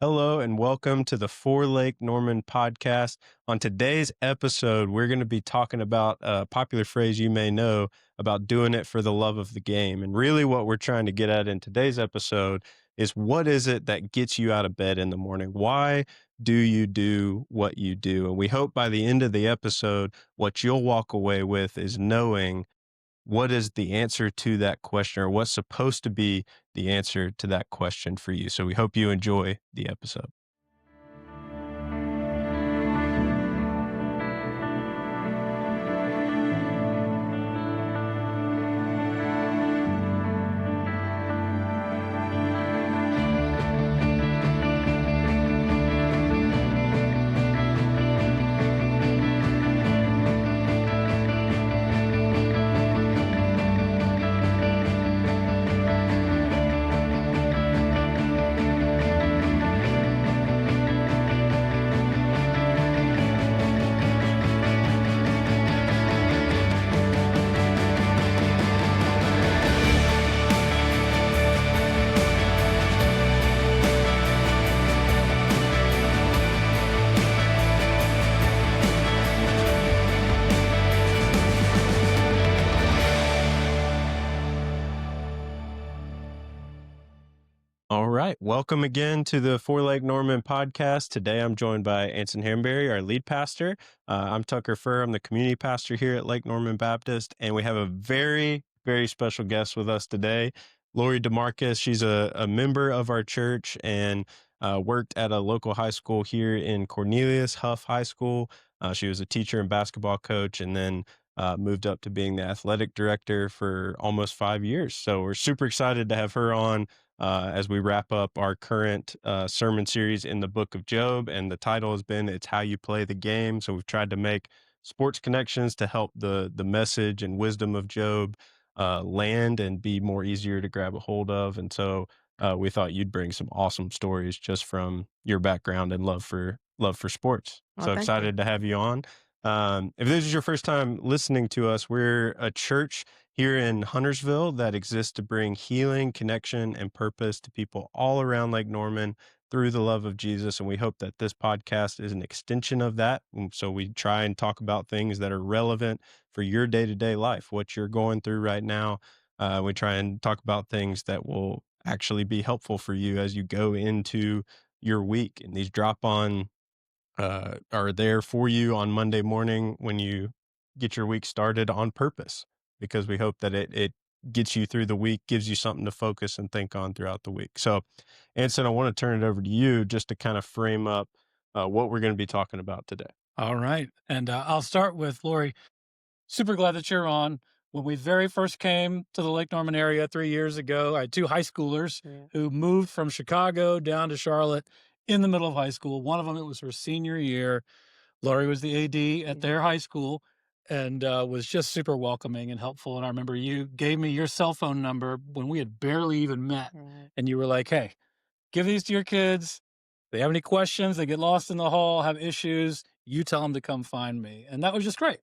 Hello and welcome to the Four Lake Norman podcast. On today's episode, we're going to be talking about a popular phrase you may know about doing it for the love of the game. And really, what we're trying to get at in today's episode is what is it that gets you out of bed in the morning? Why do you do what you do? And we hope by the end of the episode, what you'll walk away with is knowing what is the answer to that question, or what's supposed to be the answer to that question for you. So we hope you enjoy the episode. All right. Welcome again to the Four Lake Norman podcast. Today I'm joined by Anson Hamberry, our lead pastor. I'm Tucker Furr. I'm the community pastor here at Lake Norman Baptist. And we have a very, very special guest with us today, Lori DeMarcus. She's a member of our church and worked at a local high school here in Cornelius, Huff High School. She was a teacher and basketball coach, and then moved up to being the athletic director for almost 5 years. So we're super excited to have her on as we wrap up our current sermon series in the book of Job. And the title has been, It's How You Play the Game. So we've tried to make sports connections to help the message and wisdom of Job land and be more easier to grab a hold of. And so we thought you'd bring some awesome stories just from your background and love for sports. Well, So thank you. excited to have you on. If this is your first time listening to us, we're a church here in Huntersville that exists to bring healing, connection, and purpose to people all around Lake Norman through the love of Jesus. And we hope that this podcast is an extension of that. And so we try and talk about things that are relevant for your day-to-day life, what you're going through right now. We try and talk about things that will actually be helpful for you as you go into your week. And these drop-on are there for you on Monday morning when you get your week started on purpose, because we hope that it gets you through the week, gives you something to focus and think on throughout the week. So, Anson, I want to turn it over to you just to kind of frame up what we're going to be talking about today. All right. And I'll start with Lori. Super glad that you're on. When we very first came to the Lake Norman area 3 years ago, I had two high schoolers who moved from Chicago down to Charlotte in the middle of high school. One of them, it was her senior year. Lori was the AD at their high school and was just super welcoming and helpful. And I remember you gave me your cell phone number when we had barely even met. Right. And you were like, hey, give these to your kids. They have any questions, they get lost in the hall, have issues, you tell them to come find me. And that was just great.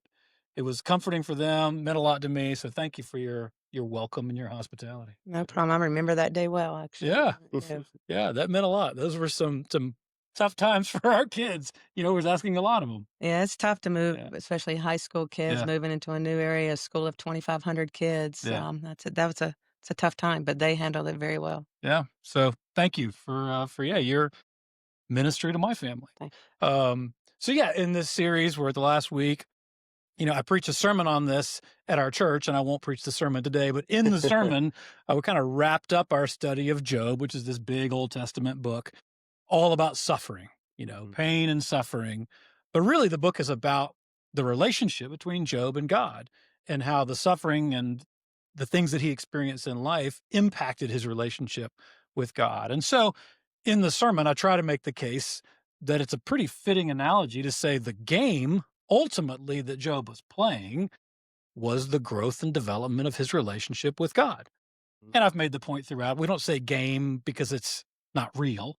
It was comforting for them, meant a lot to me. So thank you for your welcome and your hospitality. No problem. I remember that day well, actually. Yeah. Yeah. Yeah, that meant a lot. Those were some tough times for our kids. Was asking a lot of them. Yeah, it's tough to move, Yeah. especially high school kids Yeah. moving into a new area, a school of 2,500 kids. Yeah. It's a tough time, but they handled it very well. Yeah. So thank you for your ministry to my family. Thank So yeah, in this series, we're at the last week. I preach a sermon on this at our church, and I won't preach the sermon today, but in the sermon, we kind of wrapped up our study of Job, which is this big Old Testament book, all about suffering, pain and suffering. But really, the book is about the relationship between Job and God and how the suffering and the things that he experienced in life impacted his relationship with God. And so in the sermon, I try to make the case that it's a pretty fitting analogy to say the game ultimately that Job was playing was the growth and development of his relationship with God. And I've made the point throughout, we don't say game because it's not real.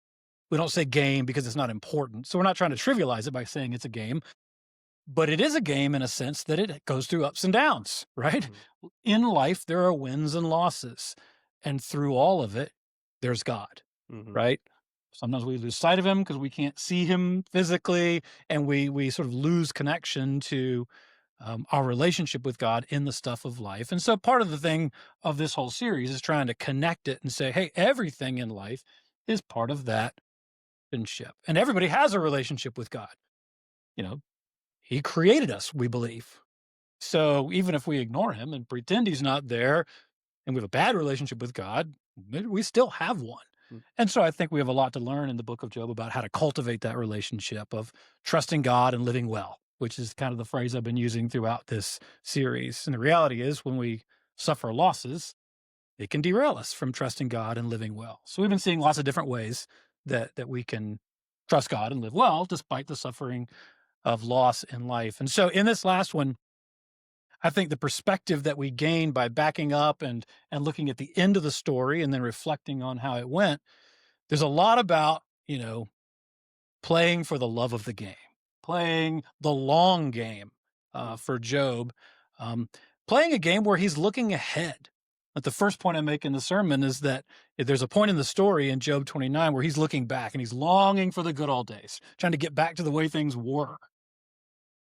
We don't say game because it's not important. So we're not trying to trivialize it by saying it's a game, but it is a game in a sense that it goes through ups and downs, right? Mm-hmm. In life, there are wins and losses. And through all of it, there's God, right? Sometimes we lose sight of him because we can't see him physically, and we sort of lose connection to our relationship with God in the stuff of life. And so part of the thing of this whole series is trying to connect it and say, hey, everything in life is part of that relationship. And everybody has a relationship with God. You know, he created us, we believe. So even if we ignore him and pretend he's not there and we have a bad relationship with God, we still have one. Mm. And so I think we have a lot to learn in the book of Job about how to cultivate that relationship of trusting God and living well, which is kind of the phrase I've been using throughout this series. And the reality is, when we suffer losses, it can derail us from trusting God and living well. So we've been seeing lots of different ways that we can trust God and live well despite the suffering of loss in life. And so in this last one, I think the perspective that we gain by backing up and looking at the end of the story and then reflecting on how it went, there's a lot about, playing for the love of the game, playing the long game for Job, um, playing a game where he's looking ahead. But the first point I make in the sermon is that there's a point in the story in Job 29 where he's looking back and he's longing for the good old days, trying to get back to the way things were.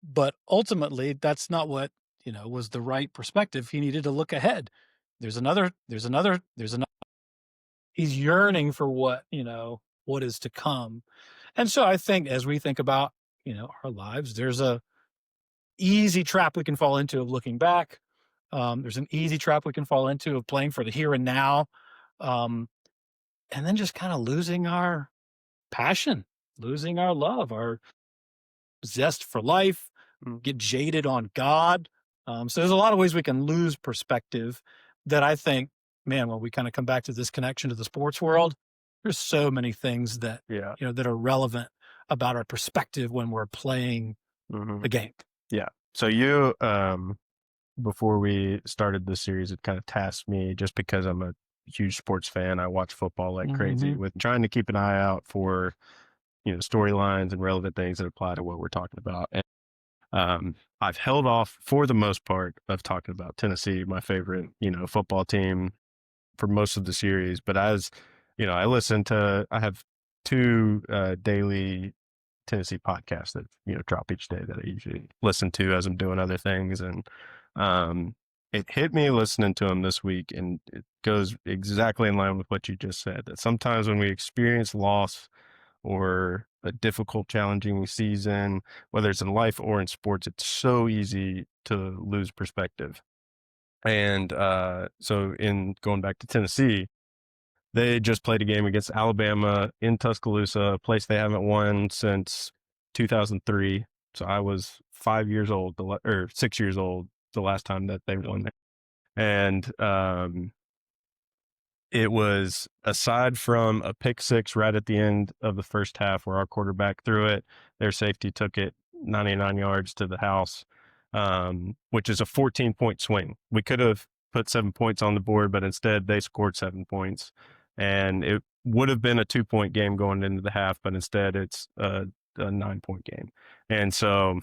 But ultimately, that's not what, was the right perspective. He needed to look ahead. There's another. He's yearning for what is to come. And so I think as we think about, our lives, there's a easy trap we can fall into of looking back. There's an easy trap we can fall into of playing for the here and now. Um, and then just kind of losing our passion, losing our love, our zest for life, get jaded on God. So there's a lot of ways we can lose perspective that I think, man, when we kind of come back to this connection to the sports world, there's so many things that, Yeah. that are relevant about our perspective when we're playing Mhm. the game. Yeah. So you, before we started this series, it kind of tasked me, just because I'm a huge sports fan. I watch football like crazy, Mhm. with trying to keep an eye out for, storylines and relevant things that apply to what we're talking about. And I've held off for the most part of talking about Tennessee, my favorite, football team, for most of the series. But as I have two daily Tennessee podcasts that drop each day that I usually listen to as I'm doing other things, and um, it hit me listening to them this week, and it goes exactly in line with what you just said. That sometimes when we experience loss or a difficult, challenging season, whether it's in life or in sports, it's so easy to lose perspective. And so, in going back to Tennessee, they just played a game against Alabama in Tuscaloosa, a place they haven't won since 2003. So I was 5 years old, or 6 years old, the last time that they won there. And it was, aside from a pick six right at the end of the first half where our quarterback threw it, their safety took it 99 yards to the house, which is a 14-point swing. We could have put 7 points on the board, but instead they scored 7 points. And it would have been a 2-point game going into the half, but instead it's a 9-point game. And so,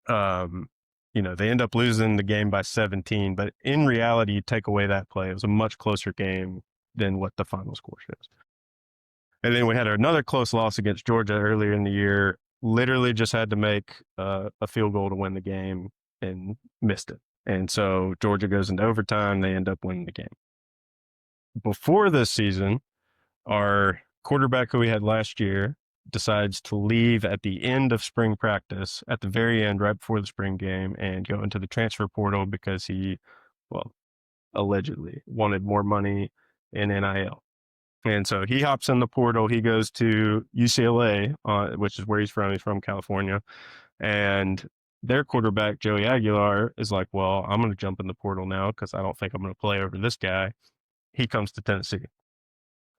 they end up losing the game by 17, but in reality, you take away that play, it was a much closer game than what the final score shows. And then we had another close loss against Georgia earlier in the year, literally just had to make a field goal to win the game and missed it. And so Georgia goes into overtime, they end up winning the game. Before this season, our quarterback who we had last year decides to leave at the end of spring practice, at the very end, right before the spring game, and go into the transfer portal because he, well, allegedly wanted more money in NIL. And so he hops in the portal. He goes to UCLA, which is where he's from. He's from California. And their quarterback, Joey Aguilar, is like, well, I'm going to jump in the portal now because I don't think I'm going to play over this guy. He comes to Tennessee.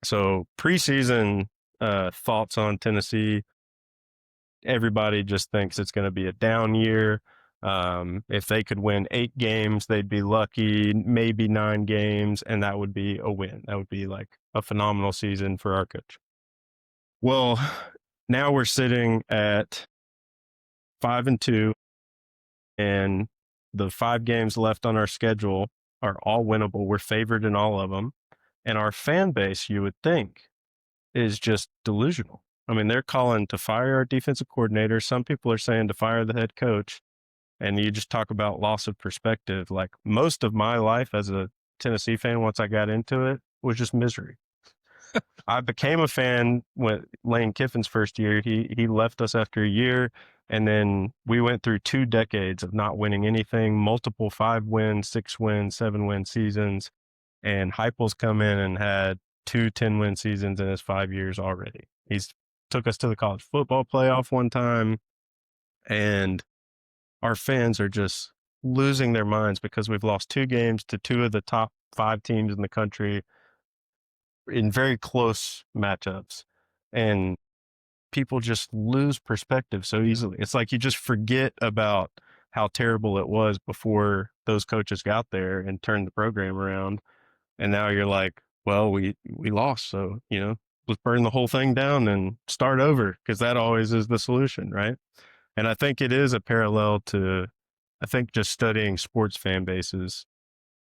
So preseason thoughts on Tennessee, everybody just thinks it's going to be a down year. If they could win 8 games, they'd be lucky, maybe 9 games, and that would be a win. That would be like a phenomenal season for our coach. Well, now we're sitting at 5-2, and the 5 games left on our schedule are all winnable. We're favored in all of them. And our fan base, you would think, is just delusional. I mean, they're calling to fire our defensive coordinator. Some people are saying to fire the head coach. And you just talk about loss of perspective. Like most of my life as a Tennessee fan, once I got into it, was just misery. I became a fan when Lane Kiffin's first year. He left us after a year, and then we went through 2 decades of not winning anything, multiple 5-win, 6-win, 7-win seasons, and Heupel's come in and had 2 10-win seasons in his 5 years already. He's took us to the college football playoff one time, and our fans are just losing their minds because we've lost 2 games to 2 of the top 5 teams in the country in very close matchups, and people just lose perspective so easily. It's like you just forget about how terrible it was before those coaches got there and turned the program around, and now you're like, "Well, we lost, so, let's burn the whole thing down and start over," because that always is the solution, right? And I think it is a parallel to, I think just studying sports fan bases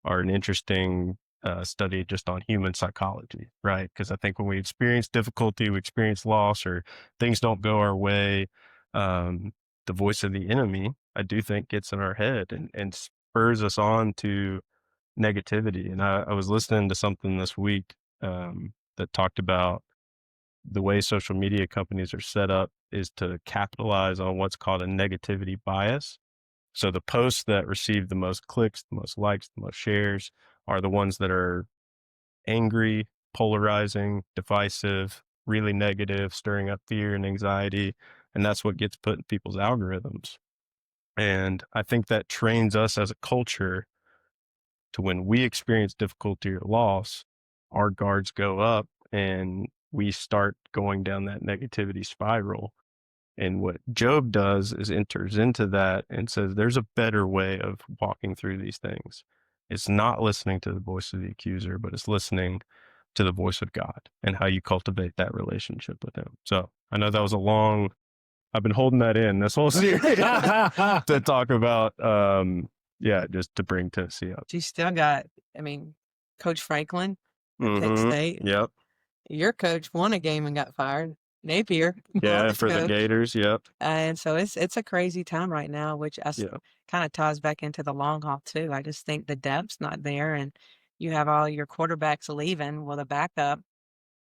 are an interesting study just on human psychology, right? Because I think when we experience difficulty, we experience loss, or things don't go our way, the voice of the enemy, I do think, gets in our head and spurs us on to negativity. And I was listening to something this week that talked about the way social media companies are set up is to capitalize on what's called a negativity bias. So the posts that receive the most clicks, the most likes, the most shares are the ones that are angry, polarizing, divisive, really negative, stirring up fear and anxiety. And that's what gets put in people's algorithms. And I think that trains us as a culture to, when we experience difficulty or loss, our guards go up and we start going down that negativity spiral. And what Job does is enters into that and says, there's a better way of walking through these things. It's not listening to the voice of the accuser, but it's listening to the voice of God and how you cultivate that relationship with him. So I know that was a long, I've been holding that in this whole series to talk about, just to bring Tennessee up. She still got, I mean, Coach Franklin at Pitt State. Yep. Your coach won a game and got fired. Napier. Yeah, for the Gators. Yep. And so it's a crazy time right now, which Yeah. kind of ties back into the long haul too. I just think the depth's not there, and you have all your quarterbacks leaving. Well, the backup,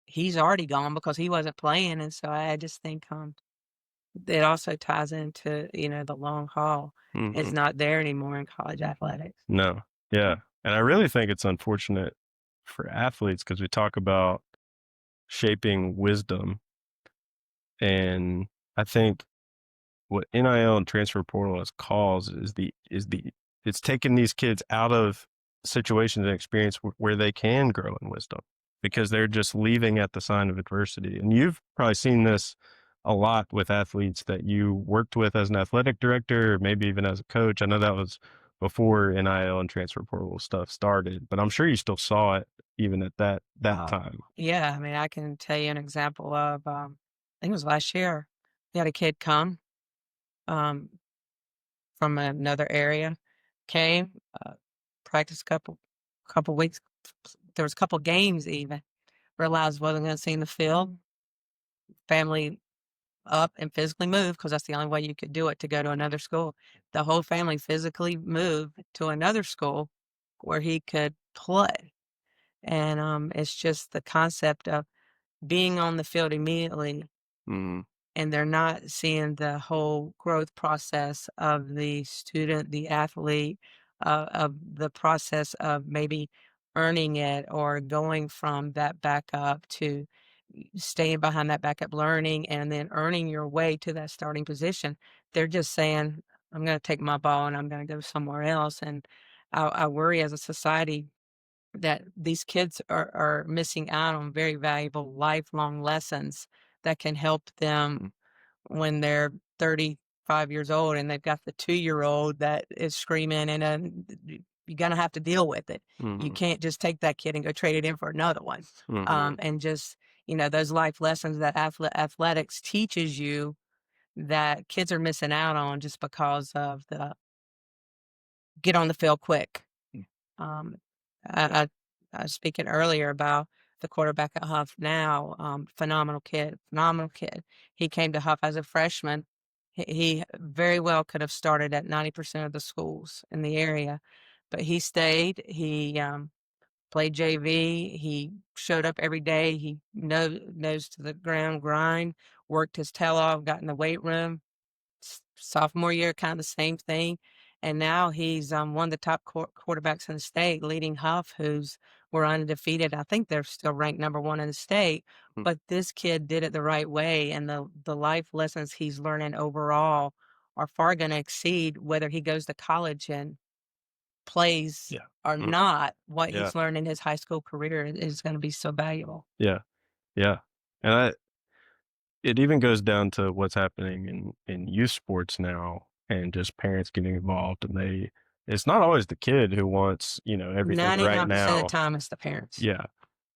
he's already gone because he wasn't playing, and so I just think it also ties into the long haul. It's not there anymore in college athletics. No. Yeah. And I really think it's unfortunate for athletes because we talk about shaping wisdom. And I think what NIL and transfer portal has caused is it's taken these kids out of situations and experience where they can grow in wisdom because they're just leaving at the sign of adversity. And you've probably seen this a lot with athletes that you worked with as an athletic director, or maybe even as a coach. I know that was before NIL and transfer portal stuff started, but I'm sure you still saw it even at that time. Yeah, I mean, I can tell you an example of, I think it was last year. We had a kid come um, from another area, came, practiced a couple weeks. There was a couple games even. Realized wasn't going to see in the field. Family up and physically moved because that's the only way you could do it to go to another school. The whole family physically moved to another school where he could play. And it's just the concept of being on the field immediately, and they're not seeing the whole growth process of the student, the athlete, of the process of maybe earning it or going from that backup to staying behind that backup learning and then earning your way to that starting position. They're just saying, I'm going to take my ball and I'm going to go somewhere else. And I worry as a society that these kids are missing out on very valuable lifelong lessons that can help them when they're 35 years old and they've got the 2-year-old that is screaming and you're going to have to deal with it. You can't just take that kid and go trade it in for another one. And just, those life lessons that athletics teaches you that kids are missing out on just because of the get on the field quick. Um, I was speaking earlier about the quarterback at Huff now, phenomenal kid, phenomenal kid. He came to Huff as a freshman. He very well could have started at 90% of the schools in the area, but he stayed. He played JV. He showed up every day. He nose to the ground, grind, worked his tail off, got in the weight room. Sophomore year, kind of the same thing. And now he's one of the top quarterbacks in the state, leading Huff, who's were undefeated. I think they're still ranked number one in the state. Mm. But this kid did it the right way, and the life lessons he's learning overall are far going to exceed whether he goes to college and plays Yeah. or Mm. not. What Yeah. he's learned in his high school career is going to be so valuable. Yeah. Yeah. And it even goes down to what's happening in youth sports now and just parents getting involved, and it's not always the kid who wants, everything right 99% of the now. time, it's the parents. Yeah.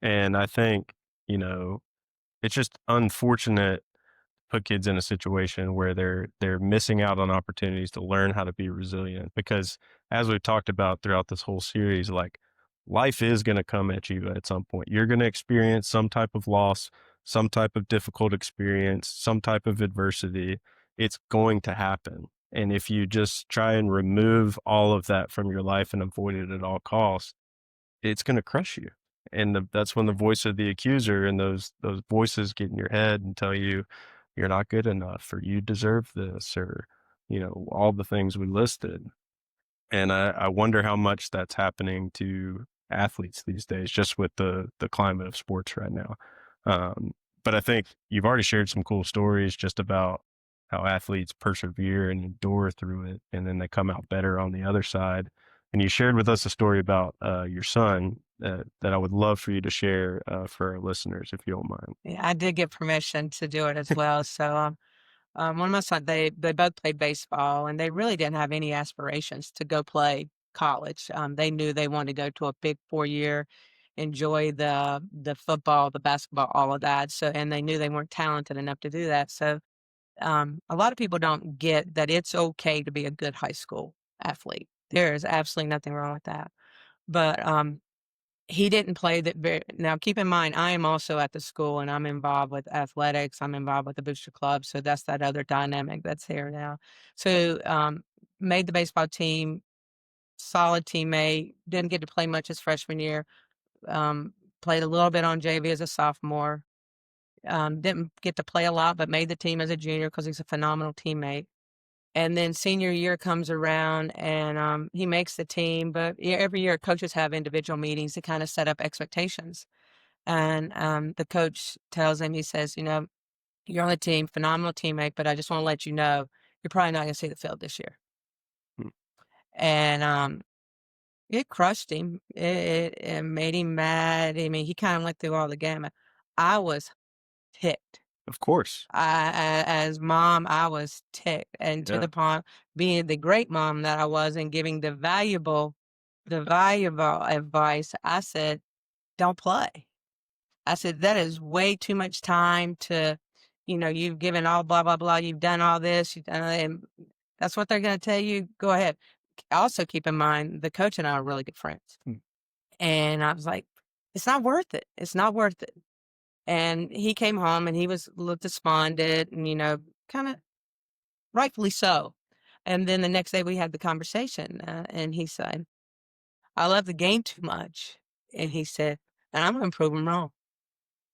And I think, you know, it's just unfortunate put kids in a situation where they're missing out on opportunities to learn how to be resilient, because as we've talked about throughout this whole series, like, life is going to come at you at some point. You're going to experience some type of loss, some type of difficult experience, some type of adversity. It's going to happen, and if you just try and remove all of that from your life and avoid it at all costs, it's going to crush you. And that's when the voice of the accuser and those voices get in your head and tell you you're not good enough, or you deserve this, or all the things we listed. And I wonder how much that's happening to athletes these days, just with the climate of sports right now. But I think you've already shared some cool stories just about how athletes persevere and endure through it, and then they come out better on the other side. And you shared with us a story about your son that I would love for you to share for our listeners, if you don't mind. Yeah, I did get permission to do it as well. So, one of my sons, they both played baseball, and they really didn't have any aspirations to go play college. They knew they wanted to go to a big 4 year, enjoy the football, the basketball, all of that. So, and they knew they weren't talented enough to do that. So, a lot of people don't get that it's okay to be a good high school athlete. There is absolutely nothing wrong with that. But he didn't play that very now, keep in mind, I am also at the school, and I'm involved with athletics, I'm involved with the booster club, so that's that other dynamic that's here now. So, made the baseball team, solid teammate, didn't get to play much his freshman year, played a little bit on JV as a sophomore, didn't get to play a lot, but made the team as a junior because he's a phenomenal teammate. And then senior year comes around, and he makes the team, but every year coaches have individual meetings to kind of set up expectations. And the coach tells him, he says, you're on the team, phenomenal teammate, but I just want to let you know you're probably not going to see the field this year. Mm. And it crushed him. It made him mad. I mean, he kind of went through all the gamut. I was ticked. Of course. As mom, I was ticked, and to Yeah. the point, being the great mom that I was and giving the valuable advice, I said, "Don't play." I said, "That is way too much time to, you've given all blah blah blah. You've done all this. You've done, and that's what they're going to tell you. Go ahead." Also, keep in mind the coach and I are really good friends, Mm. and I was like, "It's not worth it. It's not worth it." And he came home and he was a little despondent and, kind of rightfully so. And then the next day we had the conversation and he said, I love the game too much. And he said, and I'm going to prove him wrong.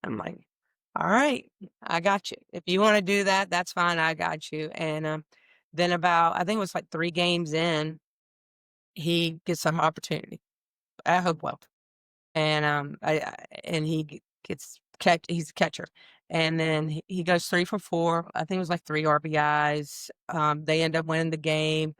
I'm Mm. like, all right, I got you. If you want to do that, that's fine. I got you. And then I think it was like 3 games in, he gets some opportunity at Hopewell. And and he's a catcher, and then he goes 3 for 4. I think it was like 3 RBIs. They end up winning the game.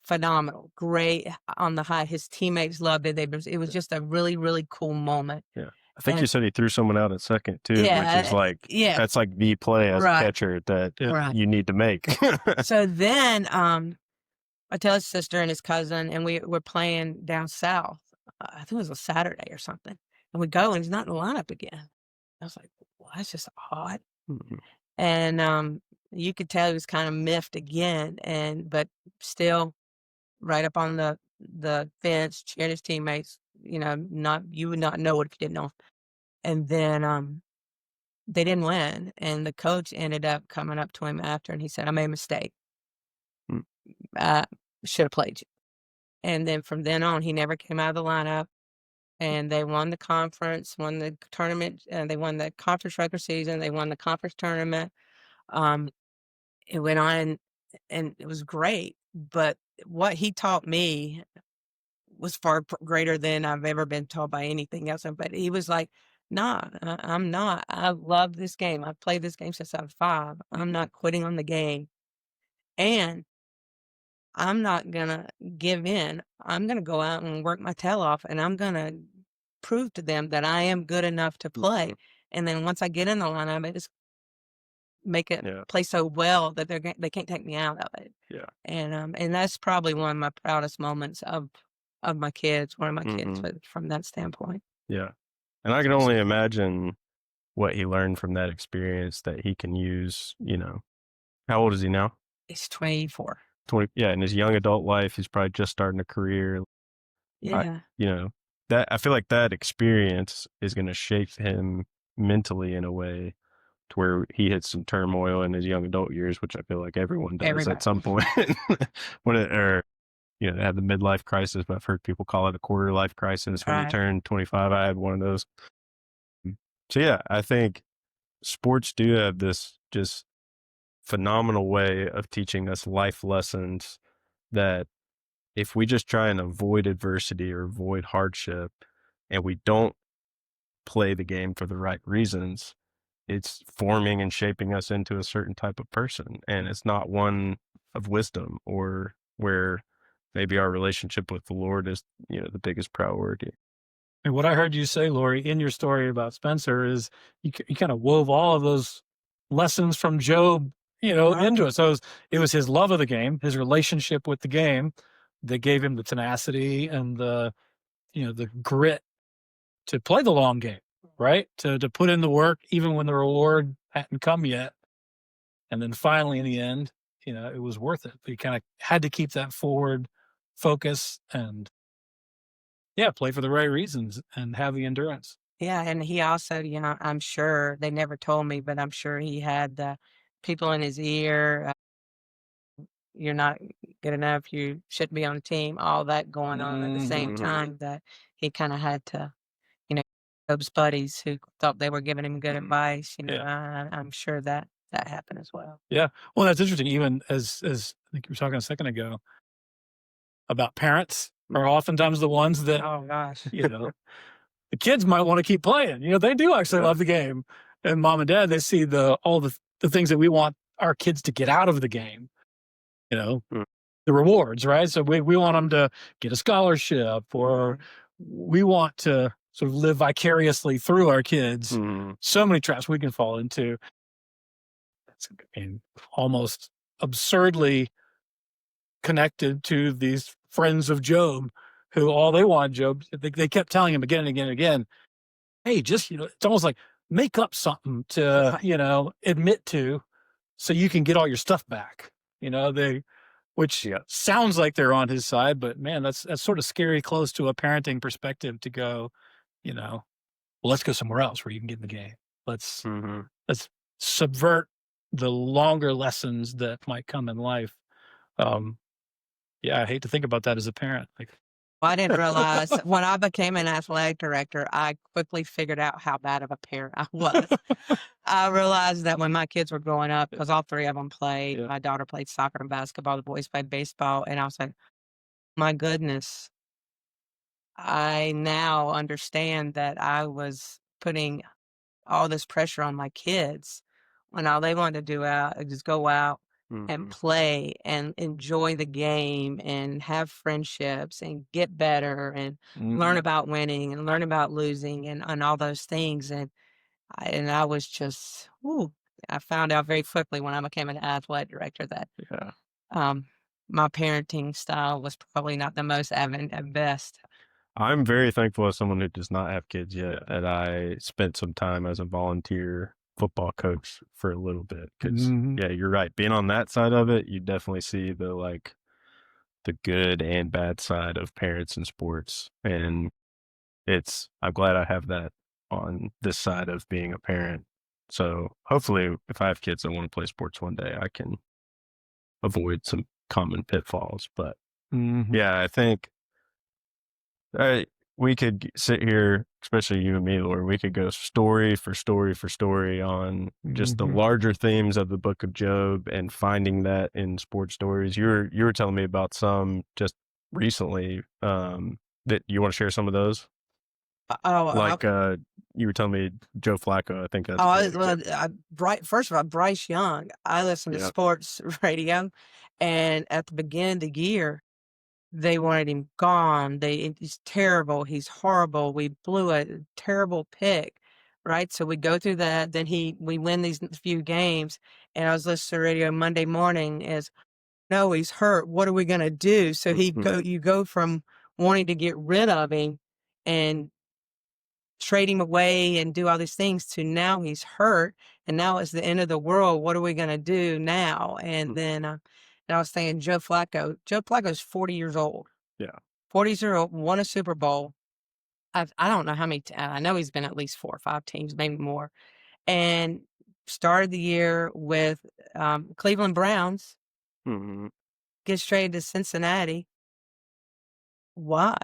Phenomenal, great on the high. His teammates loved it. It was just a really really cool moment. Yeah. I think you And said he threw someone out at second too, which is yeah, like yeah, that's like the play as a right, catcher that right. you need to make. So then I tell his sister and his cousin, and we're playing down south. I think it was a Saturday or something, and we go, and he's not in the lineup again. I was like, "Well, that's just odd." Mhm. And you could tell he was kind of miffed again, but still right up on the fence, cheering his teammates. Not you would not know it if you didn't know. And then they didn't win, and the coach ended up coming up to him after, and he said, "I made a mistake. Mm. I should have played you." And then from then on, he never came out of the lineup, and they won the conference, won the tournament, they won the conference regular season, they won the conference tournament. Um, it went on, and it was great, but what he taught me was far greater than I've ever been taught by anything else. But he was like, "Nah, I'm not. I love this game. I've played this game since I was 5. I'm not quitting on the game, and I'm not gonna give in. I'm gonna go out and work my tail off, and I'm gonna prove to them that I am good enough to play. Mhm. And then once I get in the lineup, I just make it Yeah. play so well that they can't take me out of it." Yeah. And that's probably one of my proudest moments of my kids, one of my kids Mhm. from that standpoint. Yeah. And I can only imagine what he learned from that experience that he can use, how old is he now? He's 24. 20, yeah, in his young adult life, he's probably just starting a career. I Yeah, you know, that I feel like that experience is gonna shape him mentally in a way to where he hits some turmoil in his young adult years, which I feel like everyone does at everybody. some point when it or, they have the midlife crisis, but I've heard people call it a quarter life crisis when you Right. turn 25. I had one of those. So, yeah, I think sports do have this just phenomenal way of teaching us life lessons that if we just try and avoid adversity or avoid hardship and we don't play the game for the right reasons, it's forming and shaping us into a certain type of person. And it's not one of wisdom or where maybe our relationship with the Lord is, the biggest priority. And what I heard you say, Lori, in your story about Spencer is you kind of wove all of those lessons from Job, into Right. it. So it was his love of the game, his relationship with the game that gave him the tenacity and the grit to play the long game, right? To put in the work even when the reward hadn't come yet. And then finally in the end, it was worth it. But you kind of had to keep that forward focus and yeah, play for the right reasons and have the endurance. Yeah, and he also, I'm sure they never told me, but I'm sure he had people in his ear. You're not good enough. You shouldn't be on the team. All that going on at the same Mhm. Mhm. time that he kind of had to, you know, those buddies who thought they were giving him good advice. Yeah. I'm sure that that happened as well. Yeah. Well, that's interesting. Even as I think you were talking a second ago about parents are oftentimes the ones that, Oh gosh. you know, the kids might want to keep playing. They do actually Yeah. love the game. And mom and dad, they see all the things that we want our kids to get out of the game, you know, Mm. the rewards, right? So we want them to get a scholarship or we want to sort of live vicariously through our kids. Mhm. So many traps we can fall into. And almost absurdly connected to these friends of Job who all they want Job, they kept telling him again and again and again, hey, just, it's almost like make up something to, admit to so you can get all your stuff back. Which Yeah. sounds like they're on his side, but man, that's sort of scary close to a parenting perspective to go, well, let's go somewhere else where you can get in the game. Let's Mhm. let's subvert the longer lessons that might come in life. Um, yeah, I hate to think about that as a parent. Like, Well, I didn't realize when I became an athletic director, I quickly figured out how bad of a parent I was. I realized that when my kids were growing up, because all three of them played, yeah, my daughter played soccer and basketball, the boys played baseball, and I was like, my goodness, I now understand that I was putting all this pressure on my kids when all they wanted to do out just go out and Mhm. play and enjoy the game and have friendships and get better and learn mhm, about winning and learn about losing and all those things. And I was just, ooh, I found out very quickly when I became an athletic director that Yeah. um, my parenting style was probably not the most at best. I'm very thankful as someone who does not have kids yeah, yet that I spent some time as a volunteer football coach for a little bit. Because mhm. yeah, you're right. Being on that side of it, you definitely see the good and bad side of parents and sports. And I'm glad I have that on this side of being a parent. So hopefully, if I have kids that want to play sports one day, I can avoid some common pitfalls. But yeah, I think we could sit here, especially you and me, Lord. We could go story for story for story on just the larger themes of the Book of Job and finding that in sports stories. You were telling me about some just recently. That you want to share some of those? Oh, Like you were telling me Joe Flacco. I think that's oh, a I great well, example. First of all, Bryce Young, I listen to Yeah. sports radio, and at the beginning of the year, they wanted him gone. He's terrible. He's horrible. We blew a terrible pick, right? So we go through that. Then we win these few games, and I was listening to radio Monday morning. Is no, he's hurt. What are we gonna do? So Mhm. you go from wanting to get rid of him and trade him away and do all these things to now he's hurt and now it's the end of the world. What are we going to do now? And Mm. then and I was thinking Joe Flacco. Joe Flacco's 40 years old. Yeah. 40 years old, won a Super Bowl. I don't know how many. I know he's been at least 4 or 5 teams, maybe more. And started the year with Cleveland Browns. Mhm. Gets traded to Cincinnati. Why?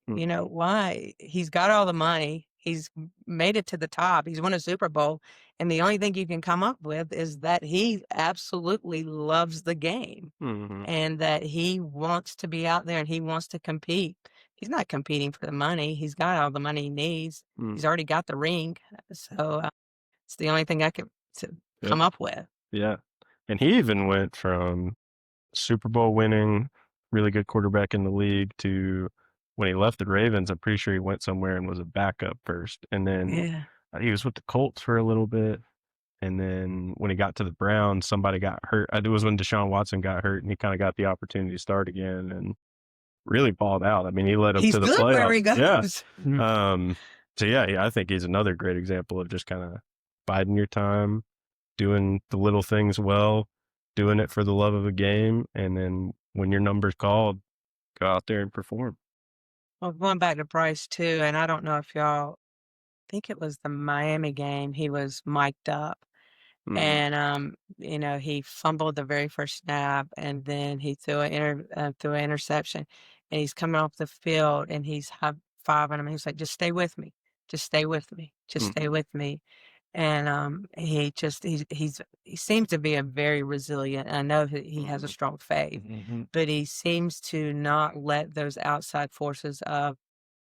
Mm. Why? He's got all the money. He's made it to the top. He's won a Super Bowl. And the only thing you can come up with is that he absolutely loves the game Mhm. and that he wants to be out there and he wants to compete. He's not competing for the money. He's got all the money he needs. Mm. He's already got the ring. So it's the only thing I could to Yeah. come up with. Yeah. And he even went from Super Bowl winning, really good quarterback in the league to when he left the Ravens, I'm pretty sure he went somewhere and was a backup first. And then Yeah. he was with the Colts for a little bit. And then when he got to the Browns, somebody got hurt. It was when Deshaun Watson got hurt and he kind of got the opportunity to start again and really balled out. I mean, he led them He's to the good wherever playoffs. he Yeah. goes. Um, so yeah, I think he's another great example of just kind of biding your time, doing the little things well, doing it for the love of the game, and then when your number's called, go out there and perform. Well, going back to Bryce too, and I don't know if y'all think it was the Miami game, he was mic'd up. Mhm. And, he fumbled the very first snap, and then he threw an interception, and he's coming off the field, and he's high-fiving him. He's like, "Just stay with me. Just stay with me. Just stay Mhm. with me." And, he seems to be a very resilient. I know he has a Mhm. strong faith, but he seems to not let those outside forces of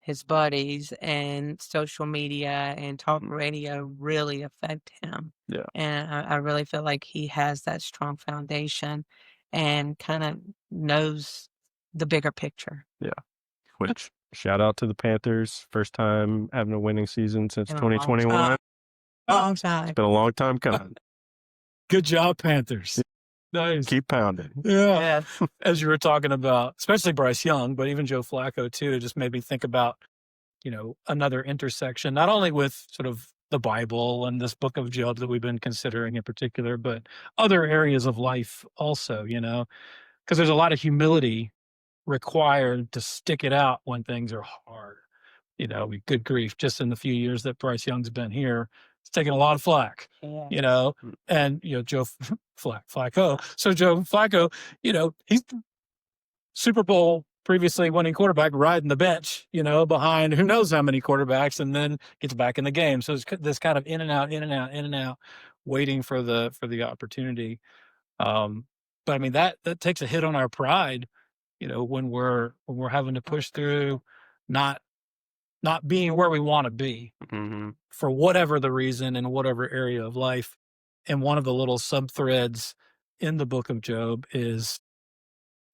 his buddies and social media and talk Mhm. radio really affect him. Yeah. And I really feel like he has that strong foundation and kind of knows the bigger picture Yeah. Which shout out to the Panthers, first time having a winning season since in a long time. 2021. Long It's time. been a long time coming. Good job, Panthers. Nice. Keep pounding. Yeah. Yes. As you were talking about, especially Bryce Young, but even Joe Flacco too, it just made me think about, another intersection, not only with sort of the Bible and this book of Job that we've been considering in particular, but other areas of life also, because there's a lot of humility required to stick it out when things are hard. Good grief, just in the few years that Bryce Young's been here, it's taken a lot of flack, Yeah. Mm. and, Joe Flacco. So Joe Flacco, he's Super Bowl previously winning quarterback riding the bench, behind who knows how many quarterbacks, and then gets back in the game. So it's this kind of in and out, in and out, in and out, waiting for the opportunity. But I mean that takes a hit on our pride, when we're having to push through, not being where we want to be Mhm. for whatever the reason in whatever area of life. And one of the little sub threads in the book of Job is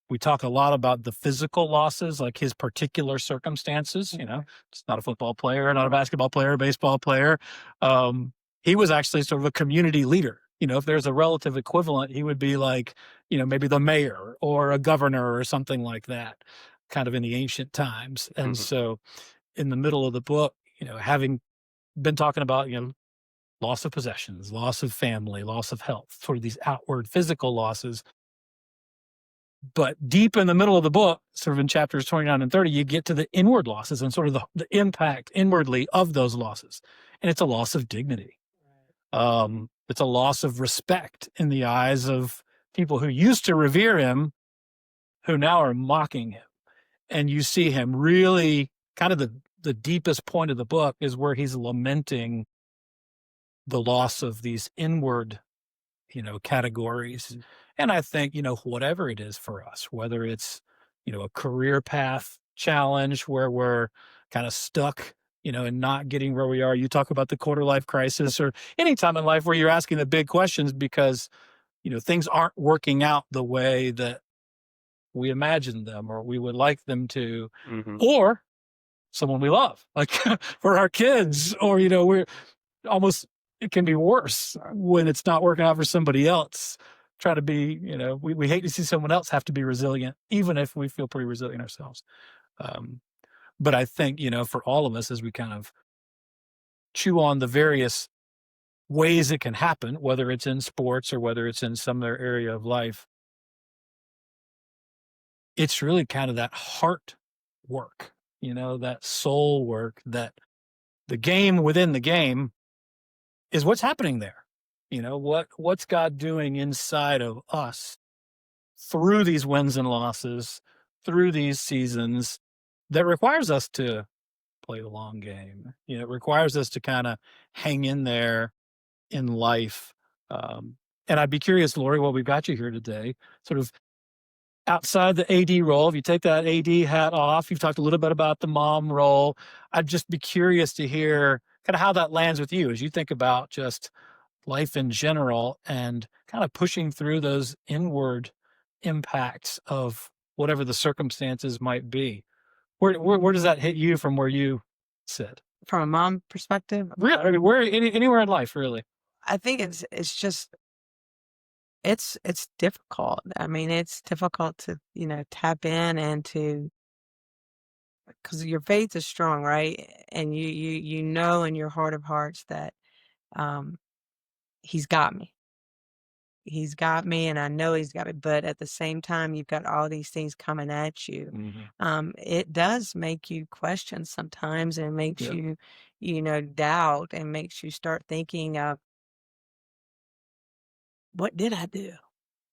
we talk a lot about the physical losses, like his particular circumstances. It's not a football player, not a basketball player, baseball player. He was actually sort of a community leader. If there's a relative equivalent, he would be like, maybe the mayor or a governor or something like that, kind of in the ancient times. And Mhm. so in the middle of the book, having been talking about, loss of possessions, loss of family, loss of health, sort of these outward physical losses, But deep in the middle of the book, sort of in chapters 29 and 30, you get to the inward losses and sort of the impact inwardly of those losses. And it's a loss of dignity. It's a loss of respect in the eyes of people who used to revere him, who now are mocking him. And you see him really kind of the deepest point of the book is where he's lamenting the loss of these inward, categories. And I think, whatever it is for us, whether it's, a career path challenge where we're kind of stuck, and not getting where we are. You talk about the quarter life crisis or any time in life where you're asking the big questions because, things aren't working out the way that we imagined them or we would like them to, or someone we love, like for our kids, or, we're almost, it can be worse when it's not working out for somebody else. Try to be, we hate to see someone else have to be resilient, even if we feel pretty resilient ourselves. But I think, for all of us, as we kind of chew on the various ways it can happen, whether it's in sports or whether it's in some other area of life, it's really kind of that heart work, that soul work, that the game within the game is what's happening there. What's God doing inside of us through these wins and losses, through these seasons that requires us to play the long game. It requires us to kind of hang in there in life. And I'd be curious, Lori, while we've got you here today, sort of outside the AD role, if you take that AD hat off, you've talked a little bit about the mom role. I'd just be curious to hear kind of how that lands with you as you think about just life in general and kind of pushing through those inward impacts of whatever the circumstances might be. Where does that hit you from where you sit? From a mom perspective, Really, I mean, anywhere in life, really. I think it's just it's difficult. I mean, it's difficult to, tap in and to, because your faith is strong, right? And you know in your heart of hearts that um he's got me. He's got me and I know he's got me, but at the same time you've got all these things coming at you. It does make you question sometimes and makes Yeah. you, doubt and makes you start thinking of, what did I do?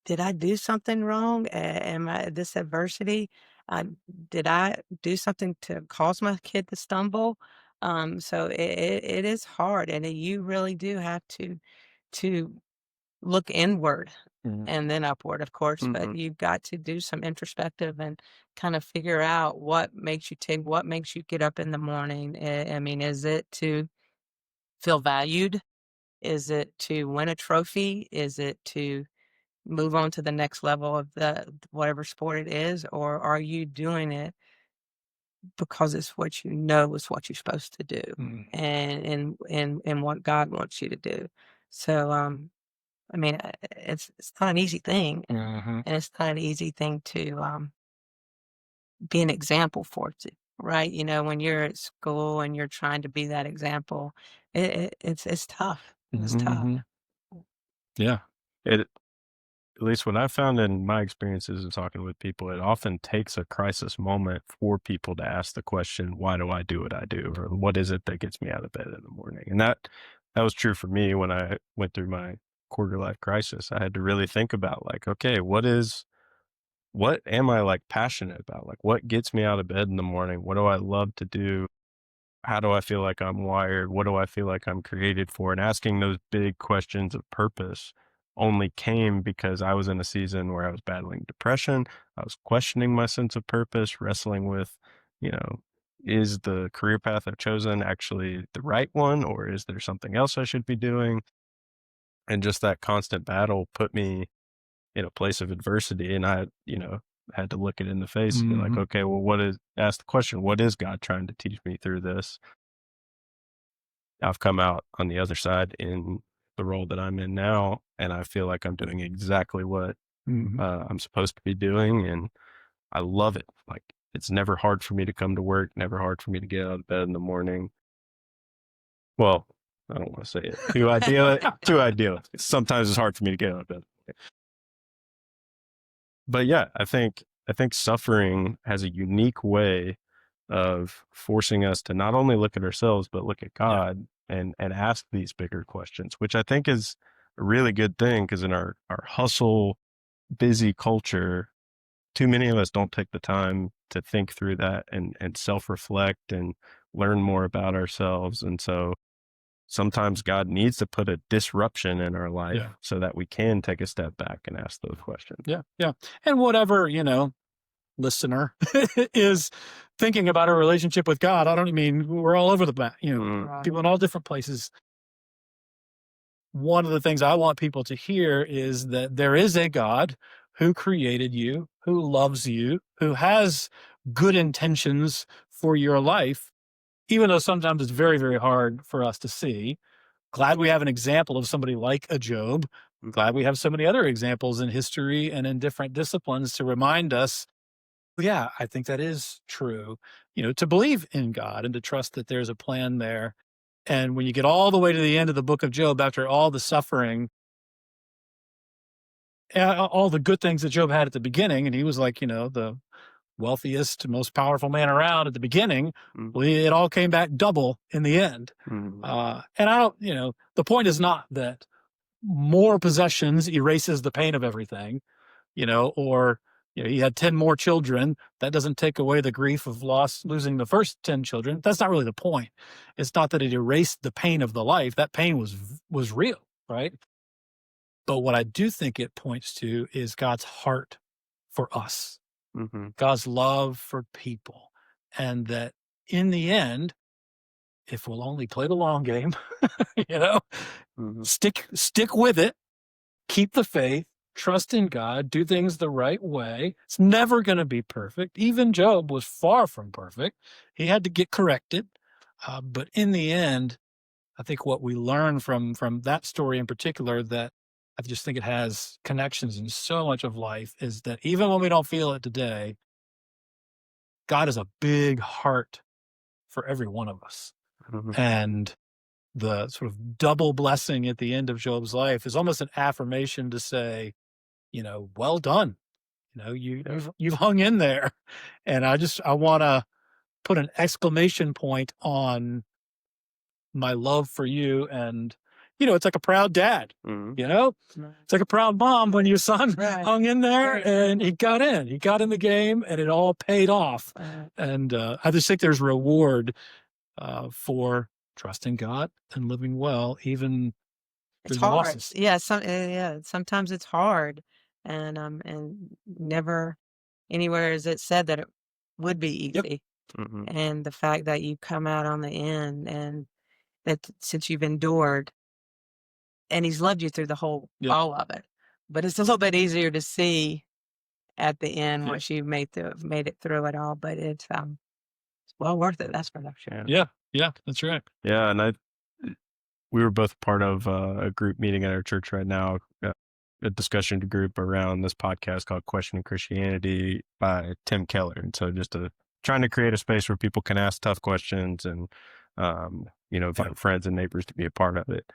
Did I do something wrong? Am I this adversity? Uh, did I do something to cause my kid to stumble? So it is hard, and you really do have to look inward and then upward, of course. But you've got to do some introspective and kind of figure out what makes you tick, what makes you get up in the morning. I mean, is it to feel valued? Is it to win a trophy? Is it to move on to the next level of the whatever sport it is, or are you doing it because it's what you know is what you're supposed to do and what God wants you to do? So I mean, it's not an easy thing, and it's not an easy thing to be an example for it, right? When you're at school and you're trying to be that example, it's tough. It's tough. Yeah. It at least what I've found in my experiences of talking with people, it often takes a crisis moment for people to ask the question, why do I do what I do? Or what is it that gets me out of bed in the morning? And that was true for me when I went through my quarter life crisis. I had to really think about like, okay, what am I like passionate about? Like what gets me out of bed in the morning? What do I love to do? How do I feel like I'm wired? What do I feel like I'm created for? And asking those big questions of purpose only came because I was in a season where I was battling depression. I was questioning my sense of purpose, wrestling with, you know, is the career path I've chosen actually the right one, or is there something else I should be doing? And just that constant battle put me in a place of adversity. And I, had to look it in the face and be like, okay, well, ask the question, what is God trying to teach me through this? I've come out on the other side in the role that I'm in now, and I feel like I'm doing exactly what I'm supposed to be doing, and I love it. Like, it's never hard for me to come to work, never hard for me to get out of bed in the morning. Well, I don't want to say it too ideal. Too ideal. Sometimes it's hard for me to get out of bed. but yeah, I think suffering has a unique way of forcing us to not only look at ourselves but look at Yeah. God and ask these bigger questions, which I think is a really good thing, because in our hustle, busy culture, too many of us don't take the time to think through that and self-reflect and learn more about ourselves. And so sometimes God needs to put a disruption in our life Yeah. so that we can take a step back and ask those questions. Yeah. Yeah. And whatever, listener is thinking about a relationship with God, I don't mean we're all over the map, Mhm. people in all different places. One of the things I want people to hear is that there is a God who created you, who loves you, who has good intentions for your life, even though sometimes it's very, very hard for us to see. Glad we have an example of somebody like a Job. I'm glad we have so many other examples in history and in different disciplines to remind us, yeah, I think that is true, to believe in God and to trust that there's a plan there. And when you get all the way to the end of the book of Job, after all the suffering, all the good things that Job had at the beginning, and he was like, the wealthiest, most powerful man around at the beginning, Mhm. well, it all came back double in the end. Mhm. And I don't, the point is not that more possessions erases the pain of everything, or he had 10 more children. That doesn't take away the grief of losing the first 10 children. That's not really the point. It's not that it erased the pain of the life. That pain was real, right? But what I do think it points to is God's heart for us, Mhm. God's love for people, and that in the end, if we'll only play the long game, you know, Mhm. stick with it, keep the faith, trust in God, do things the right way. It's never going to be perfect. Even Job was far from perfect. He had to get corrected. But in the end, I think what we learn from that story in particular, that I just think it has connections in so much of life, is that even when we don't feel it today, God has a big heart for every one of us. Mhm. And the sort of double blessing at the end of Job's life is almost an affirmation to say, well done. Yeah. You've hung in there. And I want to put an exclamation point on my love for you. And, it's like a proud dad, Mhm. it's like a proud mom when your son Right. hung in there Right. and he got in the game and it all paid off. And I just think there's reward for trusting God and living well, even It's through the hard. losses. Yeah, sometimes it's hard, and never anywhere is it said that it would be Yep. easy. Mhm. And the fact that you come out on the end, and that since you've endured, and he's loved you through the whole Yep. all of it. But it's a little bit easier to see at the end Yep. once you've made it through it all, but it's well worth it, that's for sure. Yeah. Yeah. Yeah. That's right. Yeah, and we were both part of a group meeting at our church right now, a discussion group around this podcast called Questioning Christianity by Tim Keller. And so trying to create a space where people can ask tough questions and, invite friends and neighbors to be a part of it.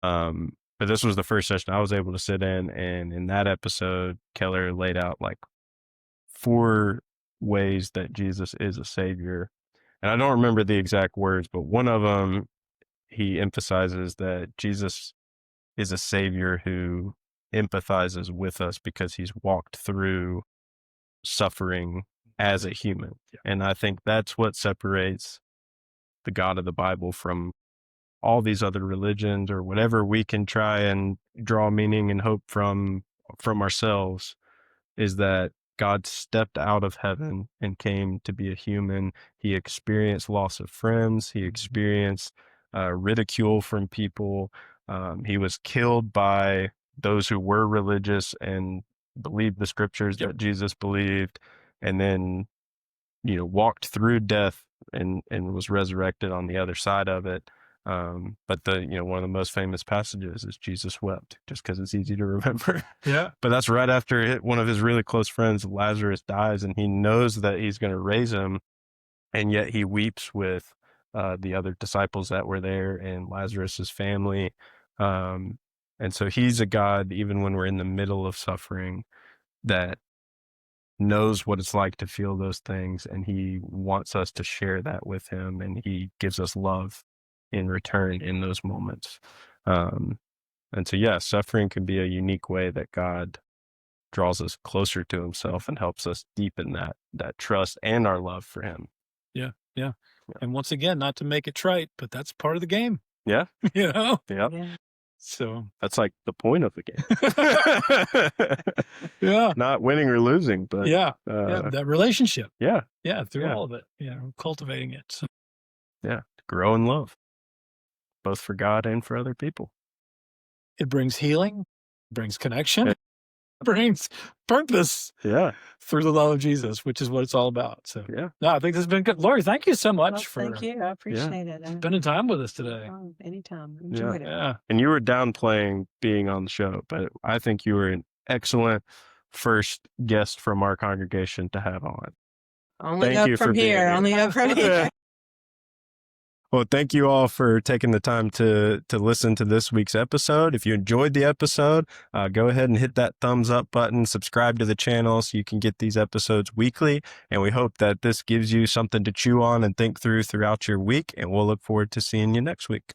But this was the first session I was able to sit in. And in that episode, Keller laid out like 4 ways that Jesus is a savior. And I don't remember the exact words, but one of them, he emphasizes that Jesus is a savior who empathizes with us because he's walked through suffering as a human. Yeah. And I think that's what separates the God of the Bible from all these other religions or whatever we can try and draw meaning and hope from ourselves, is that God stepped out of heaven and came to be a human. He experienced loss of friends. He experienced ridicule from people. He was killed by those who were religious and believed the scriptures Yep. that Jesus believed, and then, walked through death and was resurrected on the other side of it. But one of the most famous passages is Jesus wept, just because it's easy to remember. Yeah. But that's right after one of his really close friends, Lazarus, dies, and he knows that he's going to raise him, and yet he weeps with the other disciples that were there and Lazarus's family. And so he's a God, even when we're in the middle of suffering, that knows what it's like to feel those things, and he wants us to share that with him, and he gives us love in return in those moments. And so, yeah, suffering can be a unique way that God draws us closer to himself and helps us deepen that trust and our love for him. Yeah. And once again, not to make it trite, but that's part of the game. Yeah. Yeah. Yeah. So That's like the point of the game. yeah. Not winning or losing, but that relationship. Yeah. Through all of it. Cultivating it. So. Yeah. Grow in love, both for God and for other people. It brings healing, brings connection, brings purpose. Yeah. Through the love of Jesus, which is what it's all about. So no, I think this has been good. Lori, thank you so much for thank you. I appreciate it. spending time with us today. Anytime. Enjoyed it. Yeah. And you were downplaying being on the show, but I think you were an excellent first guest from our congregation to have on. Only up from here. Only up from here. Well, thank you all for taking the time to listen to this week's episode. If you enjoyed the episode, go ahead and hit that thumbs up button, subscribe to the channel so you can get these episodes weekly. And we hope that this gives you something to chew on and think through throughout your week. And we'll look forward to seeing you next week.